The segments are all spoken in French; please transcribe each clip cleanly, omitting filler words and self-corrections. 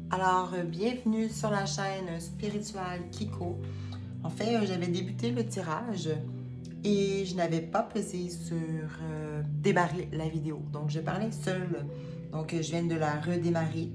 Alors, bienvenue sur la chaîne spirituelle Kiko. En fait, j'avais débuté le tirage et je n'avais pas pesé sur démarrer la vidéo. Donc, je parlais seule. Donc, je viens de la redémarrer.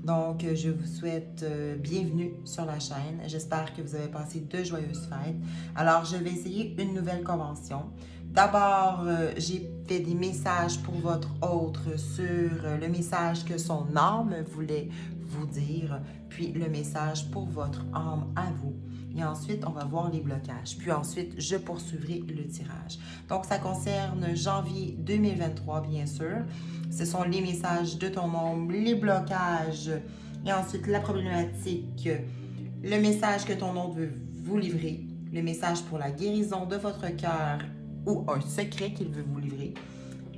Donc, je vous souhaite bienvenue sur la chaîne. J'espère que vous avez passé de joyeuses fêtes. Alors, je vais essayer une nouvelle convention. D'abord, j'ai fait des messages pour votre autre sur le message que son âme voulait vous dire, puis le message pour votre âme à vous. Et ensuite, on va voir les blocages. Puis ensuite, je poursuivrai le tirage. Donc, ça concerne janvier 2023, bien sûr. Ce sont les messages de ton ombre, les blocages, et ensuite la problématique, le message que ton ombre veut vous livrer, le message pour la guérison de votre cœur ou un secret qu'il veut vous livrer,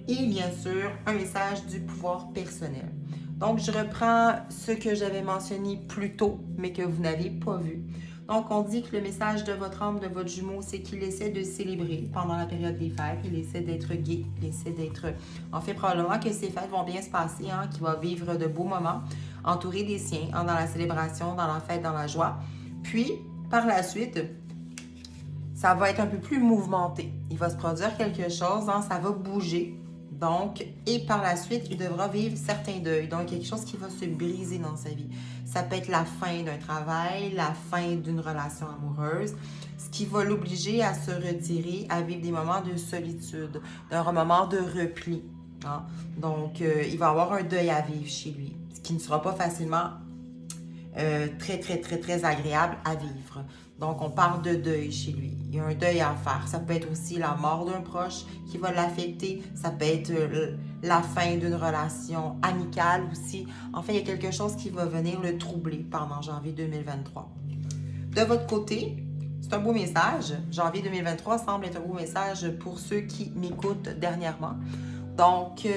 et bien sûr, un message du pouvoir personnel. Donc, je reprends ce que j'avais mentionné plus tôt, mais que vous n'avez pas vu. Donc, on dit que le message de votre âme, de votre jumeau, c'est qu'il essaie de célébrer pendant la période des fêtes. Il essaie d'être gai, il essaie d'être... En fait, probablement que ces fêtes vont bien se passer, qu'il va vivre de beaux moments, entouré des siens, dans la célébration, dans la fête, dans la joie. Puis, par la suite, ça va être un peu plus mouvementé. Il va se produire quelque chose, ça va bouger. Donc, et par la suite, il devra vivre certains deuils. Donc, quelque chose qui va se briser dans sa vie. Ça peut être la fin d'un travail, la fin d'une relation amoureuse, ce qui va l'obliger à se retirer, à vivre des moments de solitude, d'un moment de repli. Donc, il va avoir un deuil à vivre chez lui, ce qui ne sera pas facilement très agréable à vivre. Donc, on parle de deuil chez lui. Il y a un deuil à faire. Ça peut être aussi la mort d'un proche qui va l'affecter. Ça peut être la fin d'une relation amicale aussi. En fait, il y a quelque chose qui va venir le troubler pendant janvier 2023. De votre côté, c'est un beau message. Janvier 2023 semble être un beau message pour ceux qui m'écoutent dernièrement. Donc,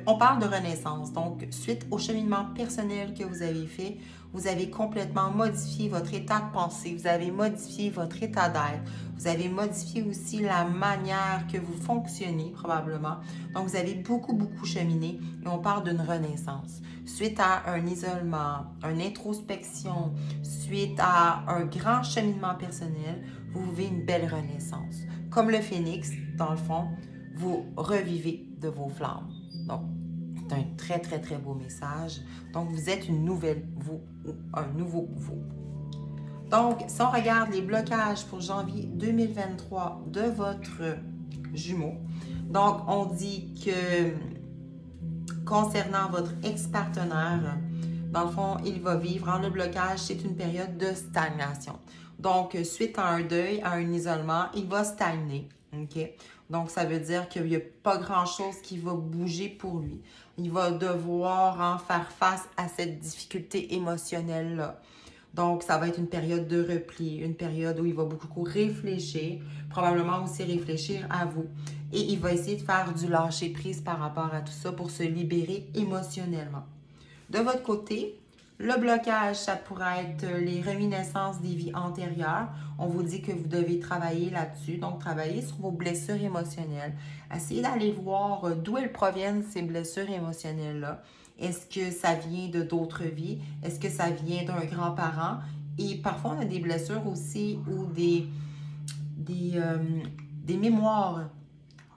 on parle de renaissance. Donc, suite au cheminement personnel que vous avez fait, vous avez complètement modifié votre état de pensée, vous avez modifié votre état d'être, vous avez modifié aussi la manière que vous fonctionnez probablement. Donc, vous avez beaucoup cheminé et on parle d'une renaissance. Suite à un isolement, une introspection, suite à un grand cheminement personnel, vous vivez une belle renaissance. Comme le phénix, dans le fond, vous revivez de vos flammes. Donc, c'est un très beau message. Donc, vous êtes une nouvelle vous ou un nouveau vous. Donc, si on regarde les blocages pour janvier 2023 de votre jumeau, donc on dit que concernant votre ex-partenaire, dans le fond, il va vivre en le blocage, c'est une période de stagnation. Donc, suite à un deuil, à un isolement, il va stagner. OK? Donc, ça veut dire qu'il n'y a pas grand-chose qui va bouger pour lui. Il va devoir faire face à cette difficulté émotionnelle-là. Donc, ça va être une période de repli, une période où il va beaucoup réfléchir, probablement aussi réfléchir à vous. Et il va essayer de faire du lâcher-prise par rapport à tout ça pour se libérer émotionnellement. De votre côté, le blocage, ça pourrait être les réminiscences des vies antérieures. On vous dit que vous devez travailler là-dessus, donc travailler sur vos blessures émotionnelles. Essayez d'aller voir d'où elles proviennent, ces blessures émotionnelles-là. Est-ce que ça vient de d'autres vies? Est-ce que ça vient d'un grand-parent? Et parfois, on a des blessures aussi ou des mémoires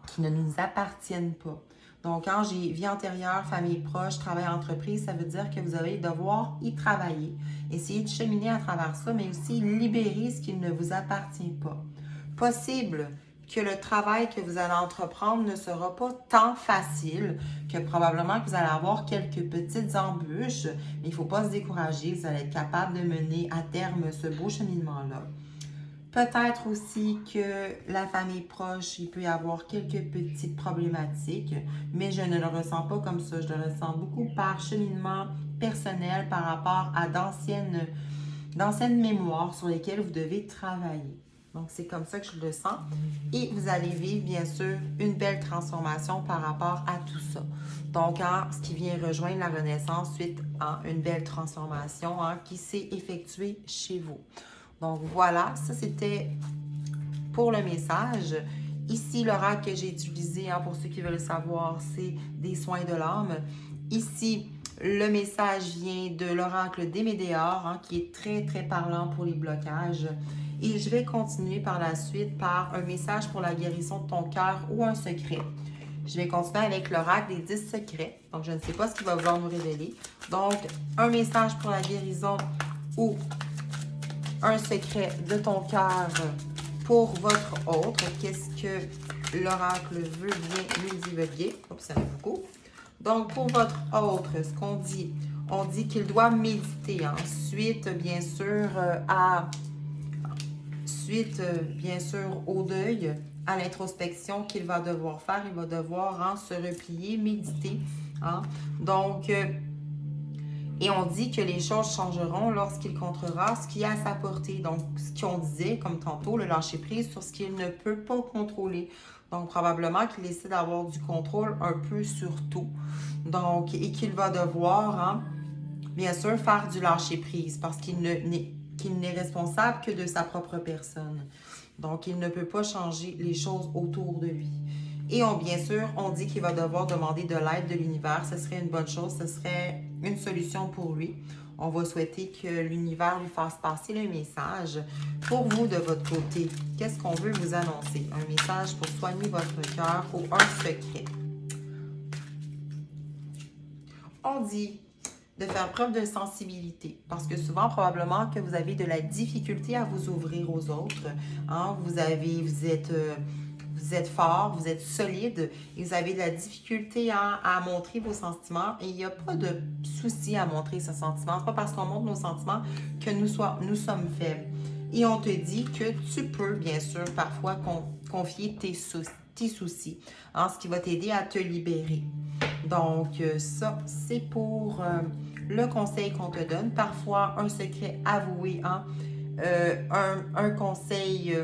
qui ne nous appartiennent pas. Donc, quand j'ai vie antérieure, famille proche, travail entreprise, ça veut dire que vous allez devoir y travailler. Essayer de cheminer à travers ça, mais aussi libérer ce qui ne vous appartient pas. Possible que le travail que vous allez entreprendre ne sera pas tant facile, que probablement que vous allez avoir quelques petites embûches, mais il ne faut pas se décourager, vous allez être capable de mener à terme ce beau cheminement-là. Peut-être aussi que la famille proche, il peut y avoir quelques petites problématiques, mais je ne le ressens pas comme ça. Je le ressens beaucoup par cheminement personnel par rapport à d'anciennes mémoires sur lesquelles vous devez travailler. Donc, c'est comme ça que je le sens. Et vous allez vivre, bien sûr, une belle transformation par rapport à tout ça. Donc, ce qui vient rejoindre la Renaissance suite à une belle transformation qui s'est effectuée chez vous. Donc voilà, ça c'était pour le message. Ici, l'oracle que j'ai utilisé, pour ceux qui veulent savoir, c'est des soins de l'âme. Ici, Le message vient de l'oracle des Médéors, hein, qui est très, très parlant pour les blocages. Et je vais continuer par la suite par un message pour la guérison de ton cœur ou un secret. Je vais continuer avec l'oracle des 10 secrets. Donc, je ne sais pas ce qu'il va vouloir nous révéler. Donc, un message pour la guérison ou un secret de ton cœur pour votre autre. Qu'est-ce que l'oracle veut bien nous divulguer? Oups, ça fait beaucoup. Donc, pour votre autre, ce qu'on dit, on dit qu'il doit méditer. Ensuite, bien sûr, bien sûr, au deuil, à l'introspection qu'il va devoir faire. Il va devoir se replier, méditer. Hein? Donc, et on dit que les choses changeront lorsqu'il comptera ce qui est à sa portée. Donc, ce qu'on disait, comme tantôt, le lâcher-prise sur ce qu'il ne peut pas contrôler. Donc, probablement qu'il essaie d'avoir du contrôle un peu sur tout. Donc, et qu'il va devoir, bien sûr, faire du lâcher-prise parce qu'il n'est responsable que de sa propre personne. Donc, il ne peut pas changer les choses autour de lui. Et bien sûr, on dit qu'il va devoir demander de l'aide de l'univers. Ce serait une bonne chose, ce serait une solution pour lui. On va souhaiter que l'univers lui fasse passer le message. Pour vous, de votre côté, qu'est-ce qu'on veut vous annoncer? Un message pour soigner votre cœur ou un secret? On dit de faire preuve de sensibilité. Parce que souvent, probablement que vous avez de la difficulté à vous ouvrir aux autres. Hein? Vous êtes fort, vous êtes solide et vous avez de la difficulté à montrer vos sentiments. Et il n'y a pas de souci à montrer ses sentiments. Ce n'est pas parce qu'on montre nos sentiments que nous sommes faibles. Et on te dit que tu peux, bien sûr, parfois confier tes soucis, hein, ce qui va t'aider à te libérer. Donc, ça, c'est pour le conseil qu'on te donne. Parfois, un secret avoué, hein, un conseil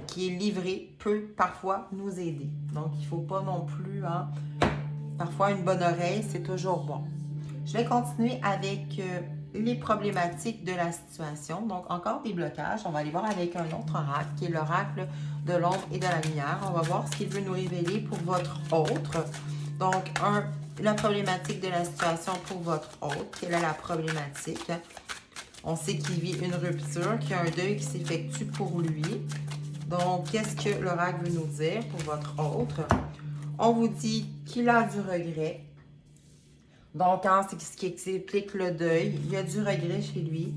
qui est livré peut parfois nous aider. Donc, il ne faut pas non plus, hein, parfois une bonne oreille, c'est toujours bon. Je vais continuer avec les problématiques de la situation. Donc, encore des blocages. On va aller voir avec un autre oracle, qui est l'oracle de l'ombre et de la lumière. On va voir ce qu'il veut nous révéler pour votre autre. Donc, la problématique de la situation pour votre autre. Quelle est la problématique? On sait qu'il vit une rupture, qu'il y a un deuil qui s'effectue pour lui. Donc, qu'est-ce que l'oracle veut nous dire pour votre autre? On vous dit qu'il a du regret. Donc, c'est ce qui explique le deuil. Il y a du regret chez lui.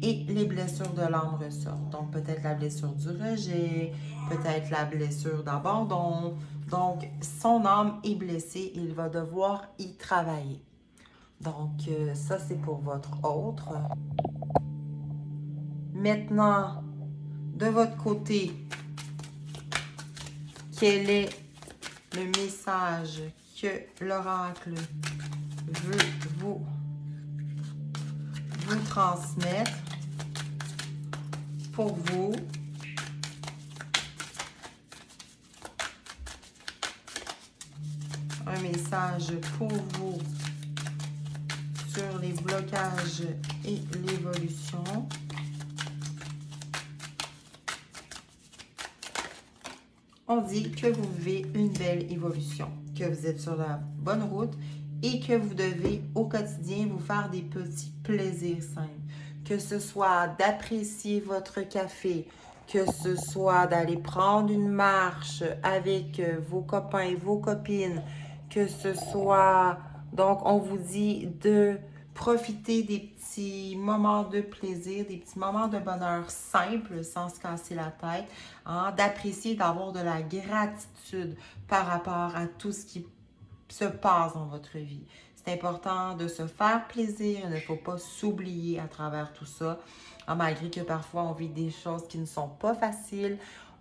Et les blessures de l'âme ressortent. Donc, peut-être la blessure du rejet, peut-être la blessure d'abandon. Donc, son âme est blessée et il va devoir y travailler. Donc, ça, c'est pour votre autre. Maintenant, de votre côté, quel est le message que l'oracle veut vous transmettre pour vous? Un message pour vous sur les blocages et l'évolution. On dit que vous vivez une belle évolution, que vous êtes sur la bonne route et que vous devez au quotidien vous faire des petits plaisirs simples. Que ce soit d'apprécier votre café, que ce soit d'aller prendre une marche avec vos copains et vos copines, que ce soit, donc on vous dit de profiter des petits moments de plaisir, des petits moments de bonheur simples sans se casser la tête, hein, d'apprécier, d'avoir de la gratitude par rapport à tout ce qui se passe dans votre vie. C'est important de se faire plaisir, il ne faut pas s'oublier à travers tout ça. Hein, malgré que parfois on vit des choses qui ne sont pas faciles,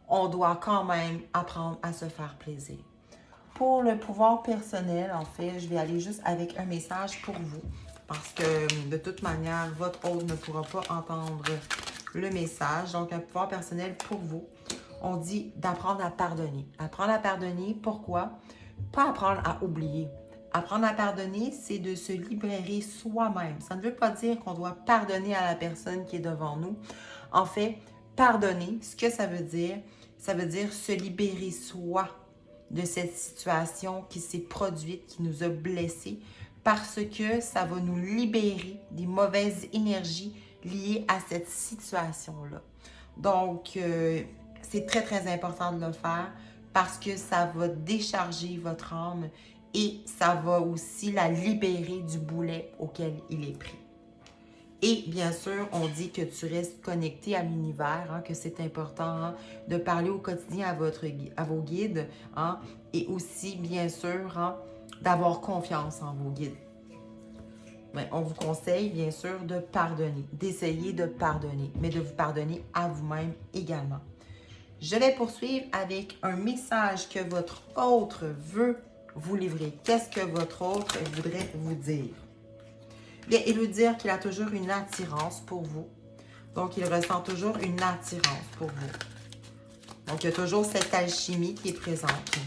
on doit quand même apprendre à se faire plaisir. Pour le pouvoir personnel, en fait, je vais aller juste avec un message pour vous. Parce que de toute manière, votre autre ne pourra pas entendre le message. Donc, un pouvoir personnel pour vous. On dit d'apprendre à pardonner. Apprendre à pardonner, pourquoi? Pas apprendre à oublier. Apprendre à pardonner, c'est de se libérer soi-même. Ça ne veut pas dire qu'on doit pardonner à la personne qui est devant nous. En fait, pardonner, ce que ça veut dire se libérer soi de cette situation qui s'est produite, qui nous a blessés, parce que ça va nous libérer des mauvaises énergies liées à cette situation-là. Donc, c'est très, très important de le faire parce que ça va décharger votre âme et ça va aussi la libérer du boulet auquel il est pris. Et bien sûr, on dit que tu restes connecté à l'univers, hein, que c'est important hein, de parler au quotidien à vos guides hein, et aussi, bien sûr, hein, d'avoir confiance en vos guides. Mais on vous conseille, bien sûr, de pardonner, d'essayer de pardonner, mais de vous pardonner à vous-même également. Je vais poursuivre avec un message que votre autre veut vous livrer. Qu'est-ce que votre autre voudrait vous dire? Bien, il veut dire qu'il a toujours une attirance pour vous. Donc, il ressent toujours une attirance pour vous. Donc, il y a toujours cette alchimie qui est présente.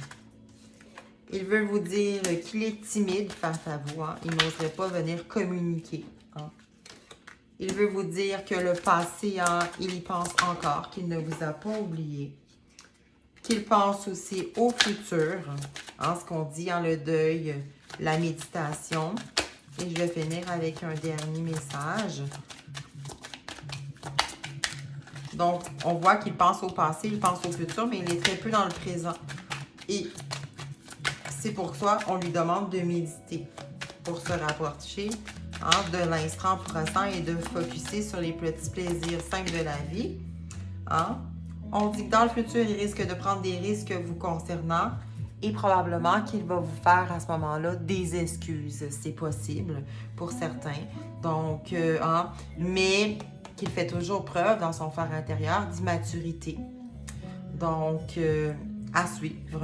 Il veut vous dire qu'il est timide face à vous. Hein. Il n'oserait pas venir communiquer. Hein. Il veut vous dire que le passé, hein, il y pense encore, qu'il ne vous a pas oublié. Qu'il pense aussi au futur. Hein, ce qu'on dit, hein, le deuil, la méditation. Et je vais finir avec un dernier message. Donc, on voit qu'il pense au passé, il pense au futur, mais il est très peu dans le présent. Et c'est pour ça qu'on lui demande de méditer pour se rapprocher hein, de l'instant présent et de focuser sur les petits plaisirs simples de la vie. Hein. On dit que dans le futur, il risque de prendre des risques vous concernant et probablement qu'il va vous faire à ce moment-là des excuses. C'est possible pour certains. Donc, hein, mais qu'il fait toujours preuve dans son fort intérieur d'immaturité. Donc, à suivre.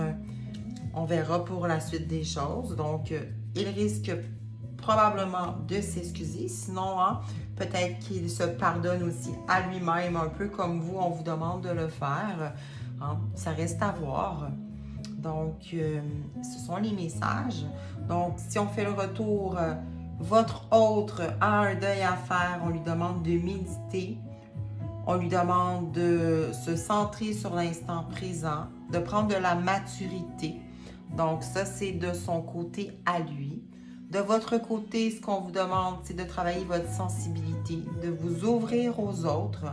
On verra pour la suite des choses. Donc, il risque probablement de s'excuser. Sinon, hein, peut-être qu'il se pardonne aussi à lui-même, un peu comme vous, on vous demande de le faire. Hein. Ça reste à voir. Donc, ce sont les messages. Donc, si on fait le retour, votre autre a un deuil à faire, on lui demande de méditer. On lui demande de se centrer sur l'instant présent, de prendre de la maturité. Donc, ça, c'est de son côté à lui. De votre côté, ce qu'on vous demande, c'est de travailler votre sensibilité, de vous ouvrir aux autres.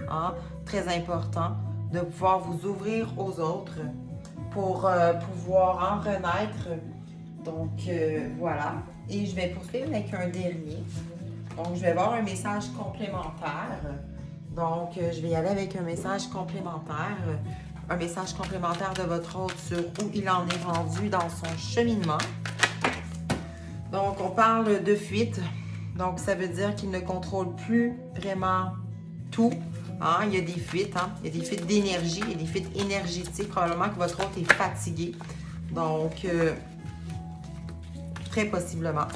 Hein, très important, de pouvoir vous ouvrir aux autres pour pouvoir en renaître. Donc, voilà. Et je vais poursuivre avec un dernier. Donc, je vais voir un message complémentaire. Donc, je vais y aller avec un message complémentaire. Un message complémentaire de votre hôte sur où il en est rendu dans son cheminement. Donc, on parle de fuite. Donc, ça veut dire qu'il ne contrôle plus vraiment tout. Hein? Il y a des fuites. Hein? Il y a des fuites d'énergie. Il y a des fuites énergétiques. Probablement que votre hôte est fatigué. Donc, très possiblement.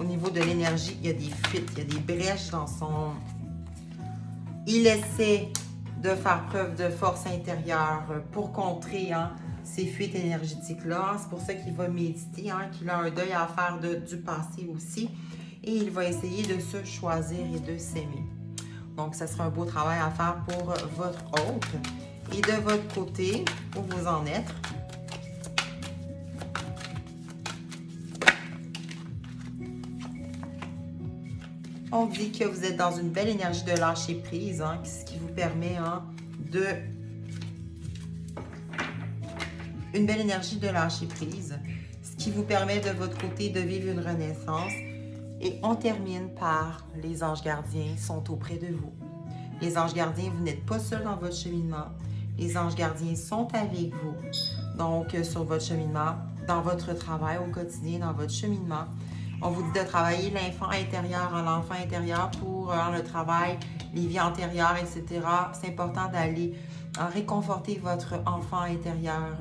Au niveau de l'énergie, il y a des fuites. Il y a des brèches dans son... Il essaie de faire preuve de force intérieure pour contrer hein, ces fuites énergétiques-là. C'est pour ça qu'il va méditer, hein, qu'il a un deuil à faire du passé aussi. Et il va essayer de se choisir et de s'aimer. Donc, ça sera un beau travail à faire pour votre hôte. Et de votre côté, où vous en êtes, on dit que vous êtes dans une belle énergie de lâcher prise, hein, ce qui vous permet hein, une belle énergie de lâcher prise, ce qui vous permet de votre côté de vivre une renaissance. Et on termine par les anges gardiens sont auprès de vous. Les anges gardiens, vous n'êtes pas seul dans votre cheminement. Les anges gardiens sont avec vous. Donc, sur votre cheminement, dans votre travail au quotidien, dans votre cheminement. On vous dit de travailler l'enfant intérieur, l'enfant intérieur pour le travail, les vies antérieures, etc. C'est important d'aller réconforter votre enfant intérieur,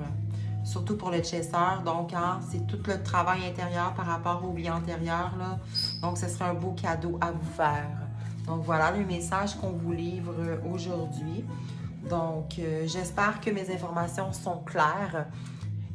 surtout pour le chasseur. Donc, hein, c'est tout le travail intérieur par rapport aux vies antérieures. Là. Donc, ce serait un beau cadeau à vous faire. Donc, voilà le message qu'on vous livre aujourd'hui. Donc, j'espère que mes informations sont claires.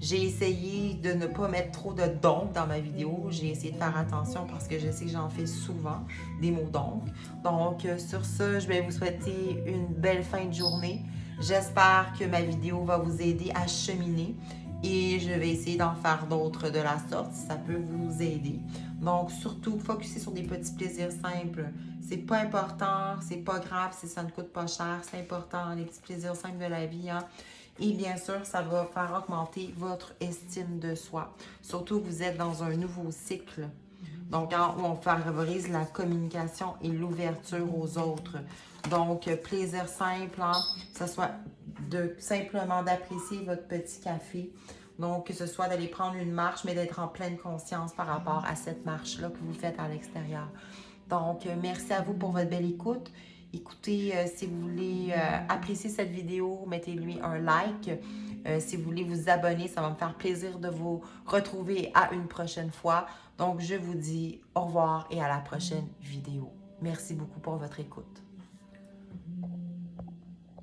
J'ai essayé de ne pas mettre trop de donc dans ma vidéo. J'ai essayé de faire attention parce que je sais que j'en fais souvent des mots donc. Donc, sur ce, je vais vous souhaiter une belle fin de journée. J'espère que ma vidéo va vous aider à cheminer Et je vais essayer d'en faire d'autres de la sorte si ça peut vous aider. Donc, surtout, focuser sur des petits plaisirs simples. C'est pas important, c'est pas grave si ça ne coûte pas cher. C'est important, les petits plaisirs simples de la vie. Hein. Et bien sûr, ça va faire augmenter votre estime de soi. Surtout, vous êtes dans un nouveau cycle. Donc, où on favorise la communication et l'ouverture aux autres. Donc, plaisir simple, hein, que ce soit simplement d'apprécier votre petit café. Donc, que ce soit d'aller prendre une marche, mais d'être en pleine conscience par rapport à cette marche-là que vous faites à l'extérieur. Donc, merci à vous pour votre belle écoute. Écoutez, si vous voulez apprécier cette vidéo, mettez-lui un like. Si vous voulez vous abonner, ça va me faire plaisir de vous retrouver à une prochaine fois. Donc, je vous dis au revoir et à la prochaine vidéo. Merci beaucoup pour votre écoute.